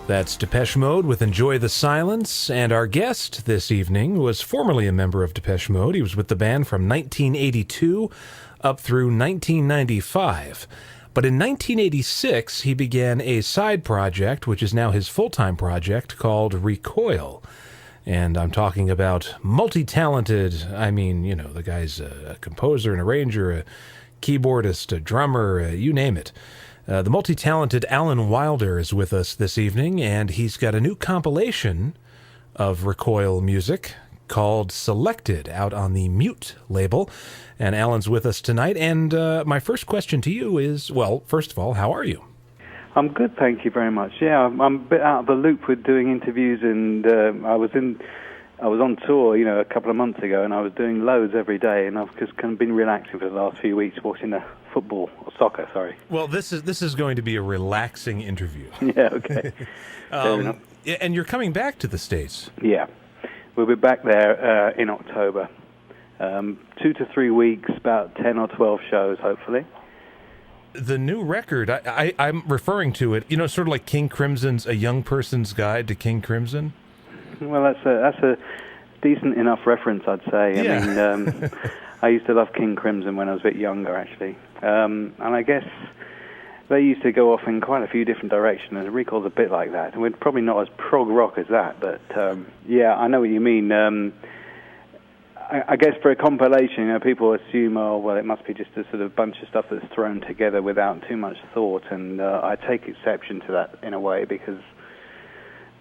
That's Depeche Mode with Enjoy the Silence, and our guest this evening was formerly a member of Depeche Mode. He was with the band from 1982 up through 1995. But in 1986, he began a side project, which is now his full-time project, called Recoil. And I'm talking about multi-talented, the guy's a composer, an arranger, a keyboardist, a drummer, you name it. The multi-talented Alan Wilder is with us this evening, and he's got a new compilation of Recoil music called Selected out on the Mute label. And Alan's with us tonight. And my first question to you is, well, first of all, how are you? I'm good, thank you very much. Yeah, I'm a bit out of the loop with doing interviews, and I was on tour, a couple of months ago, and I was doing loads every day, and I've just kind of been relaxing for the last few weeks, watching the soccer. Well, this is going to be a relaxing interview. Yeah, okay. Fair enough. And you're coming back to the States. Yeah, we'll be back there in October. 2 to 3 weeks, about 10 or 12 shows, hopefully. The new record, I'm referring to it, sort of like King Crimson's A Young Person's Guide to King Crimson. Well, that's a decent enough reference, I'd say. Yeah. I used to love King Crimson when I was a bit younger, actually. And I guess they used to go off in quite a few different directions, and Recoil's a bit like that. And we're probably not as prog rock as that, but yeah, I know what you mean. I guess for a compilation, people assume, oh, well, it must be just a sort of bunch of stuff that's thrown together without too much thought, and I take exception to that in a way, because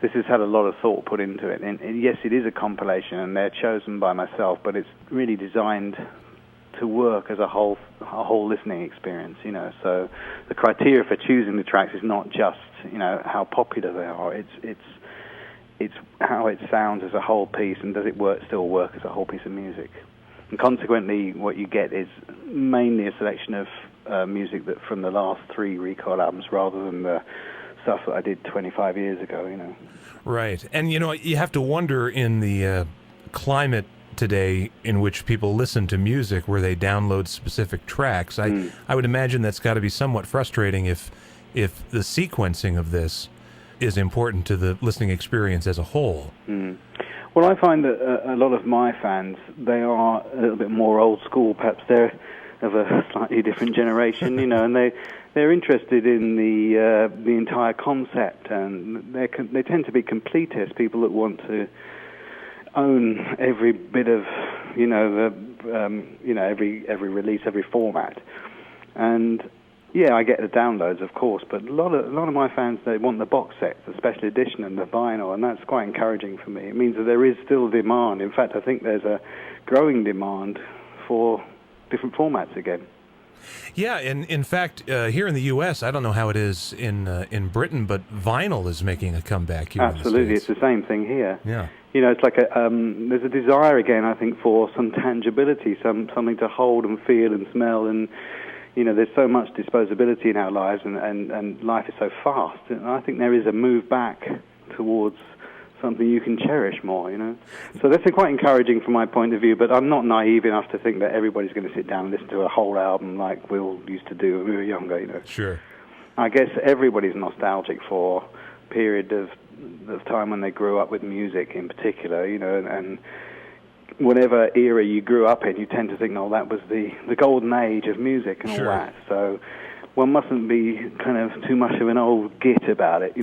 this has had a lot of thought put into it. And yes, it is a compilation, and they're chosen by myself, but it's really designed to work as a whole listening experience, So the criteria for choosing the tracks is not just, how popular they are. It's how it sounds as a whole piece, and does it still work as a whole piece of music. And consequently, what you get is mainly a selection of music that from the last 3 Recoil albums, rather than the stuff that I did 25 years ago, Right. And, you have to wonder in the climate today in which people listen to music where they download specific tracks. I would imagine that's got to be somewhat frustrating if the sequencing of this is important to the listening experience as a whole. Well, I find that a lot of my fans, they are a little bit more old school. Perhaps they're of a slightly different generation, and they're interested in the entire concept, and they tend to be completists, people that want to own every bit of, every release, every format. And yeah, I get the downloads, of course, but a lot of my fans, they want the box set, the special edition and the vinyl, and that's quite encouraging for me. It means that there is still demand. In fact, I think there's a growing demand for different formats again. Yeah, and in fact, here in the U.S., I don't know how it is in Britain, but vinyl is making a comeback here. Absolutely, in the States. It's the same thing here. Yeah. It's like there's a desire again, I think, for some tangibility, something to hold and feel and smell, and there's so much disposability in our lives, and life is so fast. And I think there is a move back towards something you can cherish more, So that's quite encouraging from my point of view, but I'm not naive enough to think that everybody's going to sit down and listen to a whole album like we all used to do when we were younger, Sure. I guess everybody's nostalgic for a period of time when they grew up with music in particular, and whatever era you grew up in, you tend to think, no, that was the golden age of music and all that. So one mustn't be kind of too much of an old git about it,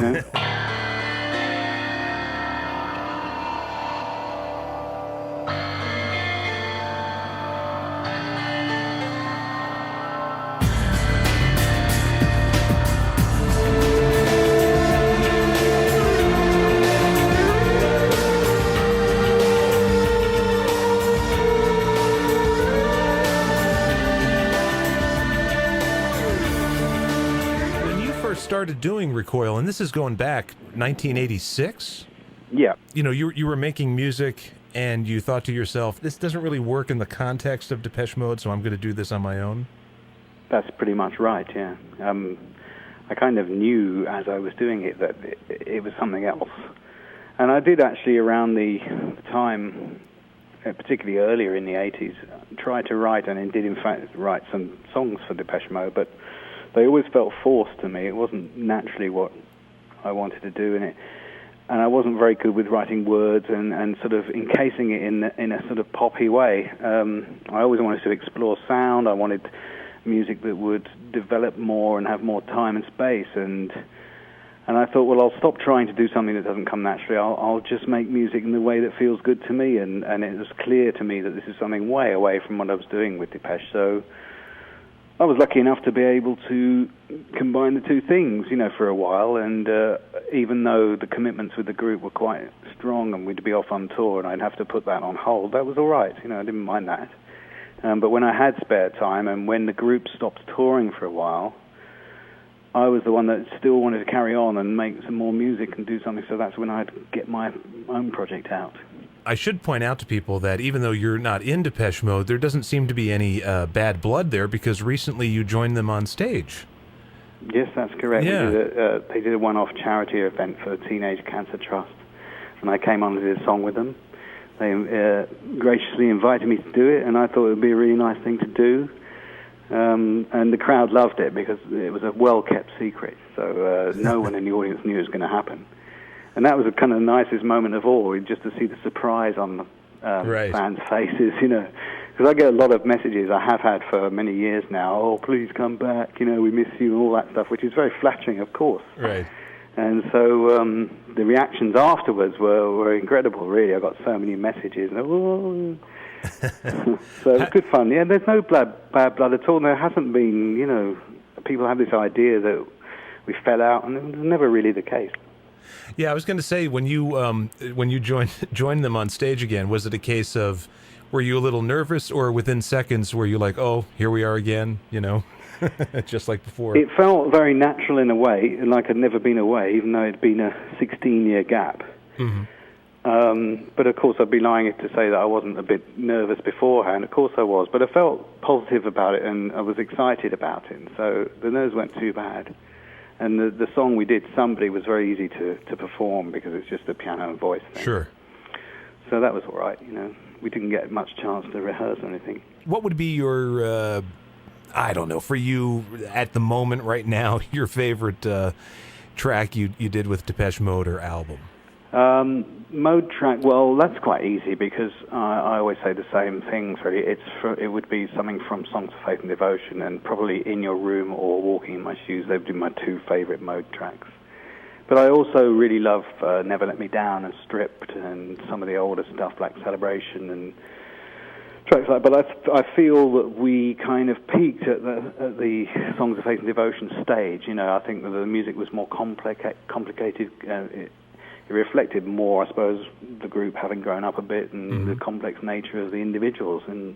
started doing Recoil, and this is going back 1986. Yeah. You were making music, and you thought to yourself, this doesn't really work in the context of Depeche Mode, so I'm going to do this on my own? That's pretty much right, yeah. I kind of knew as I was doing it that it was something else. And I did actually, around the time, particularly earlier in the 80s, try to write, and did in fact write some songs for Depeche Mode, but they always felt forced to me. It wasn't naturally what I wanted to do in it. And I wasn't very good with writing words and sort of encasing it in a sort of poppy way. I always wanted to explore sound. I wanted music that would develop more and have more time and space. And I thought, well, I'll stop trying to do something that doesn't come naturally. I'll just make music in the way that feels good to me. And it was clear to me that this is something way away from what I was doing with Depeche. So I was lucky enough to be able to combine the two things, for a while. And even though the commitments with the group were quite strong and we'd be off on tour and I'd have to put that on hold, that was all right. I didn't mind that. But when I had spare time and when the group stopped touring for a while, I was the one that still wanted to carry on and make some more music and do something. So that's when I'd get my own project out. I should point out to people that even though you're not in Depeche Mode, there doesn't seem to be any bad blood there, because recently you joined them on stage. Yes, that's correct. Yeah. They did a one-off charity event for the Teenage Cancer Trust, and I came on and did a song with them. They graciously invited me to do it, and I thought it would be a really nice thing to do. And the crowd loved it because it was a well-kept secret, so no one in the audience knew it was going to happen. And that was the kind of nicest moment of all, just to see the surprise on the fans' faces, Because I get a lot of messages, I have had for many years now, oh, please come back, we miss you, and all that stuff, which is very flattering, of course. Right. And so the reactions afterwards were incredible, really. I got so many messages. And, oh. So it was good fun. Yeah, there's no bad blood at all. There hasn't been, people have this idea that we fell out, and it was never really the case. Yeah, I was going to say, when you joined them on stage again, was it a case of, were you a little nervous, or within seconds were you like, oh, here we are again, just like before? It felt very natural in a way, and like I'd never been away, even though it'd been a 16-year gap. Mm-hmm. But of course, I'd be lying to say that I wasn't a bit nervous beforehand. Of course I was, but I felt positive about it, and I was excited about it, so the nerves weren't too bad. And the song we did, Somebody, was very easy to perform because it's just a piano and voice thing. Sure. So that was all right, We didn't get much chance to rehearse or anything. What would be your, I don't know, for you at the moment right now, your favorite track you did with Depeche Mode or album? Mode track, well, that's quite easy because I always say the same things, really. It would be something from Songs of Faith and Devotion, and probably In Your Room or Walking in My Shoes. They've been my two favorite Mode tracks. But I also really love Never Let Me Down and Stripped and some of the older stuff like Celebration and tracks like that. But I feel that we kind of peaked at the Songs of Faith and Devotion stage. I think that the music was more complicated. It reflected more, I suppose, the group having grown up a bit and the complex nature of the individuals. And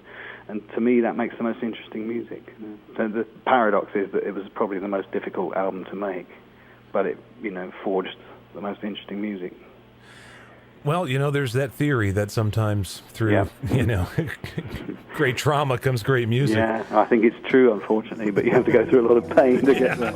to me, that makes the most interesting music. So the paradox is that it was probably the most difficult album to make, but it, forged the most interesting music. Well, there's that theory that sometimes through, great trauma comes great music. Yeah, I think it's true, unfortunately, but you have to go through a lot of pain to get there.